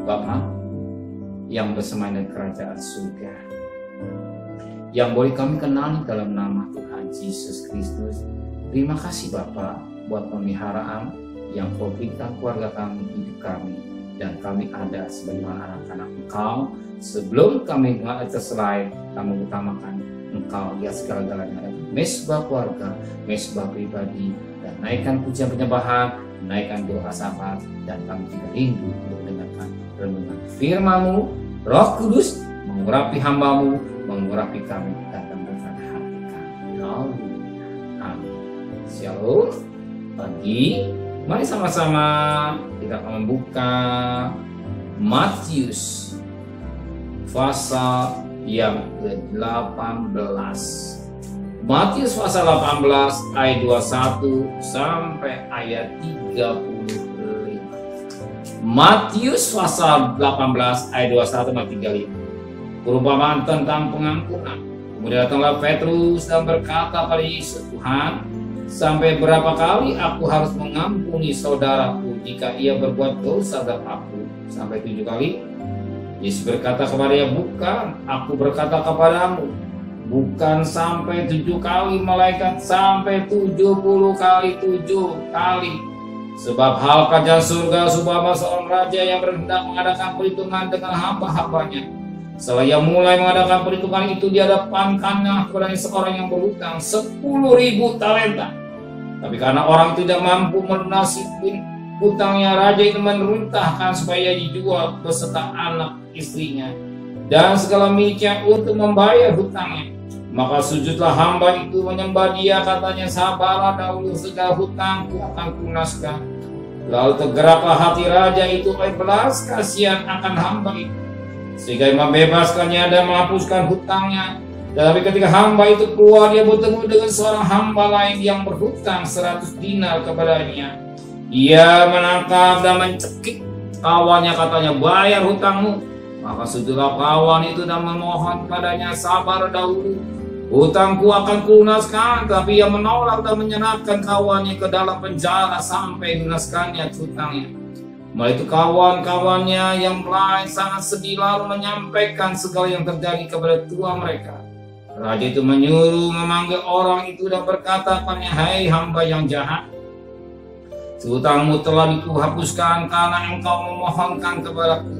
Bapa yang bersemayam di kerajaan surga, yang boleh kami kenali dalam nama Tuhan Yesus Kristus. Terima kasih Bapa buat pemeliharaan yang Kau berikan keluarga kami, hidup kami, dan kami ada sebagai anak-anak Engkau. Sebelum kami terselai, kami utamakan Engkau di segala-galanya. Mesbah keluarga, mesbah pribadi, dan naikkan pujian penyembahan, naikkan doa syafaat, dan kami juga rindu untuk mendengarkan renungan firman-Mu. Roh Kudus mengurapi hamba-Mu, mengurapi kami, dan tentukan hati kami. Haleluya. Amin. Shalom. Pagi, mari sama-sama kita akan membuka Matius pasal yang ke-18. Matius pasal 18 ayat 21 sampai ayat 35. Matius pasal 18 ayat 21 sampai 35. Perumpamaan tentang pengampunan. Kemudian datanglah Petrus dan berkata pada Yesus, Tuhan, sampai berapa kali aku harus mengampuni saudaraku jika ia berbuat dosa terhadap aku? Sampai 7 kali? Yesus berkata kepadanya, bukan, aku berkata kepadamu, bukan sampai 7 kali, melainkan sampai 70 kali 7 kali. Sebab hal kerajaan surga seumpama seorang raja yang berhendak mengadakan perhitungan dengan hamba-hambanya. Setelah ia mulai mengadakan perhitungan itu, dihadapankannya kepada seorang yang berhutang 10.000 talenta. Tapi karena orang tidak mampu melunasi hutangnya, raja itu memerintahkan supaya dijual beserta anak istrinya dan segala miliknya untuk membayar hutangnya. Maka sujudlah hamba itu menyembah dia, katanya, sabarlah dahulu, segala hutangku akan kulunaskan. Lalu tergeraklah hati raja itu oleh belas kasihan akan hamba itu, sehingga membebaskannya dan menghapuskan hutangnya. Tetapi ketika hamba itu keluar, dia bertemu dengan seorang hamba lain yang berhutang 100 dinar kepadanya. Ia menangkap dan mencekik kawannya, katanya, bayar hutangmu. Maka sujudlah kawan itu dan memohon padanya, sabar dahulu, hutangku akan kulunaskan. Tapi ia menolak dan menyerahkan kawannya ke dalam penjara sampai lunaskannya hutangnya. Malah itu kawan-kawannya yang lain sangat sedih, lalu menyampaikan segala yang terjadi kepada tuan mereka. Raja itu menyuruh memanggil orang itu dan berkata kepadanya, hai hamba yang jahat, hutangmu telah dikuhapuskan karena engkau memohonkan kepadaku.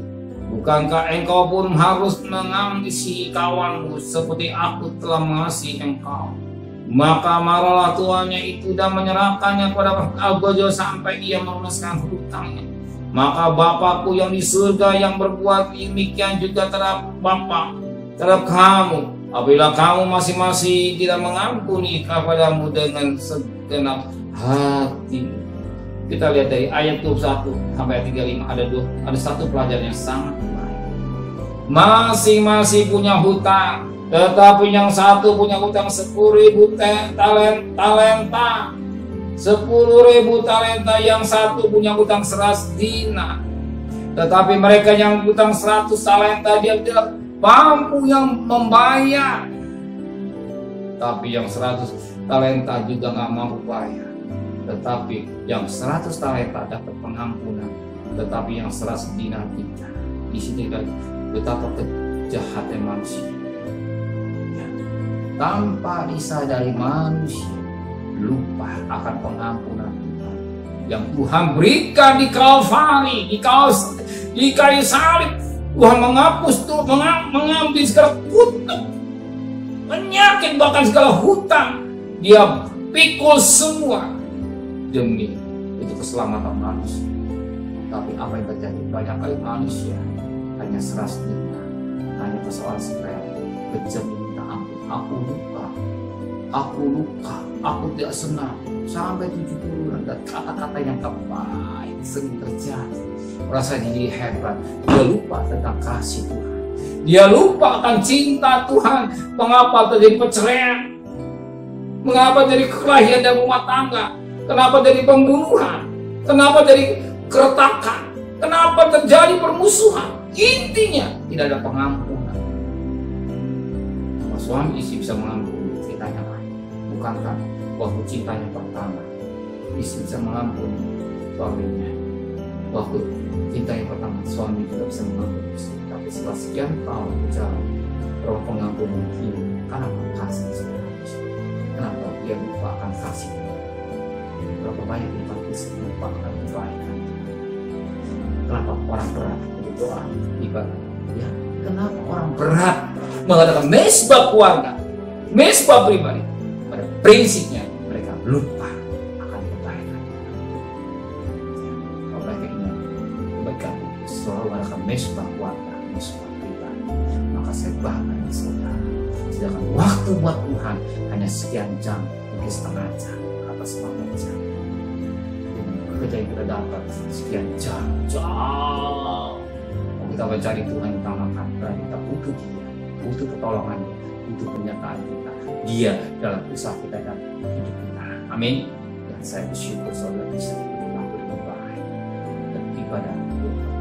Bukankah engkau pun harus mengasihi kawanmu seperti aku telah mengasihi engkau? Maka marahlah tuannya itu dan menyerahkannya kepada Algojo sampai ia melunaskan hutangnya. Maka Bapakku yang di surga yang berbuat demikian juga terhadap Bapa, terhadap kamu, apabila kamu masing-masing tidak mengampuni kepadamu dengan segenap hati. Kita lihat dari ayat 21 sampai 35, ada satu pelajaran yang sangat baik. Masing-masing punya hutang, tetapi yang satu punya hutang 10.000 talenta. 10.000 talenta, yang satu punya hutang 100 dinar. Tetapi mereka yang hutang 100 talenta, dia tidak mampu yang membayar. Tapi yang 100 talenta juga nggak mampu bayar. Tetapi yang 100 talenta dapat pengampunan, tetapi yang 100 dinar tidak. Di sini lagi betapa kejahatan manusia. Ya. Tanpa disadari manusia lupa akan pengampunan Tuhan yang Tuhan berikan di Kalvari, di kayu salib. Tuhan menghapus tuh, mengambil segala hutang, penyakit, bahkan segala hutang. Dia pikul semua demi itu keselamatan manusia. Tapi apa yang terjadi? Banyak kali manusia hanya seras minta, hanya persoalan sepele, kejam minta ampun. Aku luka, aku tidak senang, sampai 70 dan kata-kata yang tak baik sering terjadi. Merasa diri hebat, dia lupa tentang kasih Tuhan, dia lupa akan cinta Tuhan. Mengapa terjadi perceraian? Mengapa dari kelahiran dan rumah tangga? Kenapa dari pembunuhan? Kenapa dari keretakan? Kenapa terjadi permusuhan? Intinya tidak ada pengampunan. Kalau suami istri bisa mengampuni, ceritanya lain. Bukankah waktu cinta yang pertama istri bisa mengampuni suaminya? Waktu cinta yang pertama, suami tidak bisa mengampuni istri, tapi setelah sekian tahun berjalan, roh pengampun ini kenapa kasih sudah habis? Kenapa dia lupa akan kasih? Berapa banyak kita bisa lupa akan kebaikan? Kenapa orang berat berdoa ibadah? Ya, kenapa orang berat mengadakan mesbah keluarga, mesbah pribadi? Pada prinsipnya mereka lupa akan kebaikan. Kalau mereka ingat kebaikan selalu mengadakan mesbah keluarga, mesbah pribadi, maka saya bahkan saudara, sedangkan waktu buat Tuhan hanya sekian jam, mungkin setengah jam, atas 4 jam. Kerja yang kita dapat sekian jam. Kita mencari Tuhan utamakan, kita butuh Dia, butuh pertolongannya, butuh penyertaan kita. Dia dalam usaha kita dan hidup kita. Amin. Dan saya bersyukur saudara bisa berlaku dengan baik dan ibadah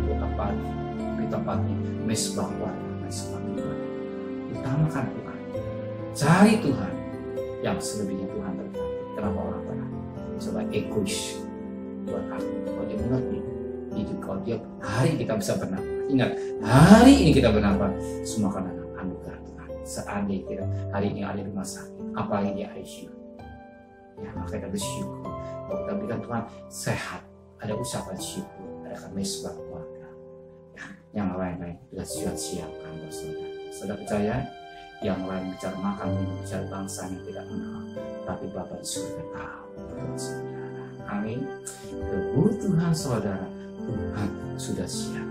doa pagi, berita pagi, mesbah keluarga, mesbah pribadi. Utamakan Tuhan, cari Tuhan yang selebihnya Tuhan berkati. Kenapa orang berat? Coba egois buat aku, kalau dia mengerti hidup, kalau dia hari kita bisa bernafas. Ingat, hari ini kita bernafas semua karena anugerah Tuhan. Seandainya kita hari ini ada di rumah sakit, apalagi di ICU, ya maka kita bersyukur. Kalau kita berikan Tuhan sehat, ada usapan syukur, ada mesbah keluarga. Ya, yang lain-lain sudah siap-siapkan bersaudara. Saudara percaya? Yang lain bicara makan, bicara bangsa yang tidak mengenal, tapi Bapa di surga tahu. Saudara, amin. Kebutuhan saudara Tuhan sudah siap.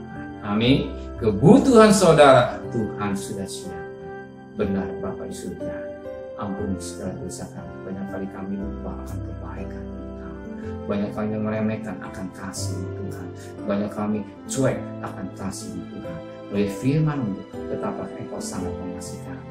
Amin. Kebutuhan saudara Tuhan sudah siap. Benar Bapa di surga, ampuni segala dosa kami. Banyak kali kami lupa akan kebaikan Engkau. Banyak kali meremehkan akan kasih Tuhan. Banyak kami cuek akan kasih Tuhan. Oleh firman-Mu, betapa Engkau sangat mengasihi kami.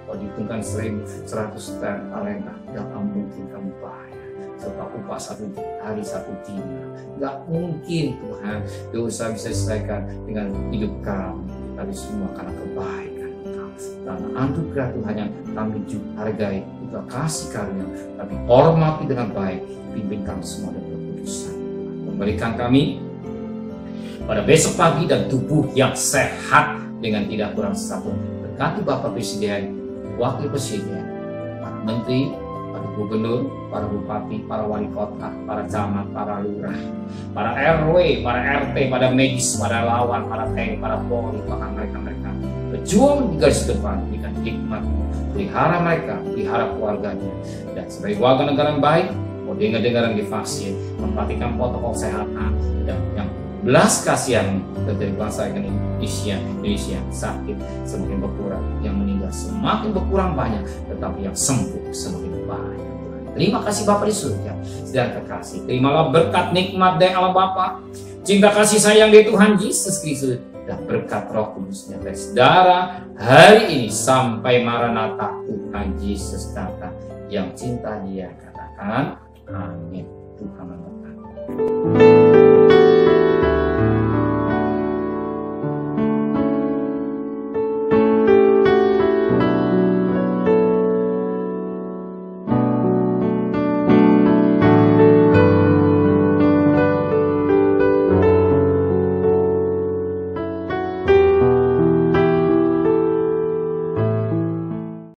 Kalau dihitungkan 1.100 talenta, tidak mungkin kami bayar. Serta upah 1 hari 1 dinar, nggak mungkin Tuhan dosa bisa diselesaikan dengan hidup kami, tapi semua karena kebaikan Engkau, karena anugerah Tuhan yang kami hargai, juga kasih karunia, tapi hormati dengan baik, pimpin kami semua dalam keputusan. Memberikan kami pada besok pagi dan tubuh yang sehat dengan tidak kurang satu. Berkati Bapak Presiden, Wakil Presiden, para Menteri, para Gubernur, para Bupati, para Wali Kota, para Camat, para Lurah, para RW, para RT, para medis, para lawan, para TNI, para Polri, bahkan mereka berjuang di garis depan, berikan hikmat, pelihara mereka, pelihara keluarganya, dan sebagai warga negara yang baik, mau dengar-dengar yang divaksin, memperhatikan protokol kesehatan, dan yang belas kasihan dari bangsa Indonesia sakit semakin berkurang, yang meninggal semakin berkurang banyak, tetapi yang sembuh semakin banyak. Terima kasih Bapa di surga, sedang kekasih. Terimalah berkat nikmat dari Allah Bapa, cinta kasih sayang dari Tuhan Yesus Kristus, dan berkat Roh Kudusnya dari saudara hari ini sampai Maranatha Tuhan Yesus datang. Yang cinta Dia katakan amin. Tuhan memberkati.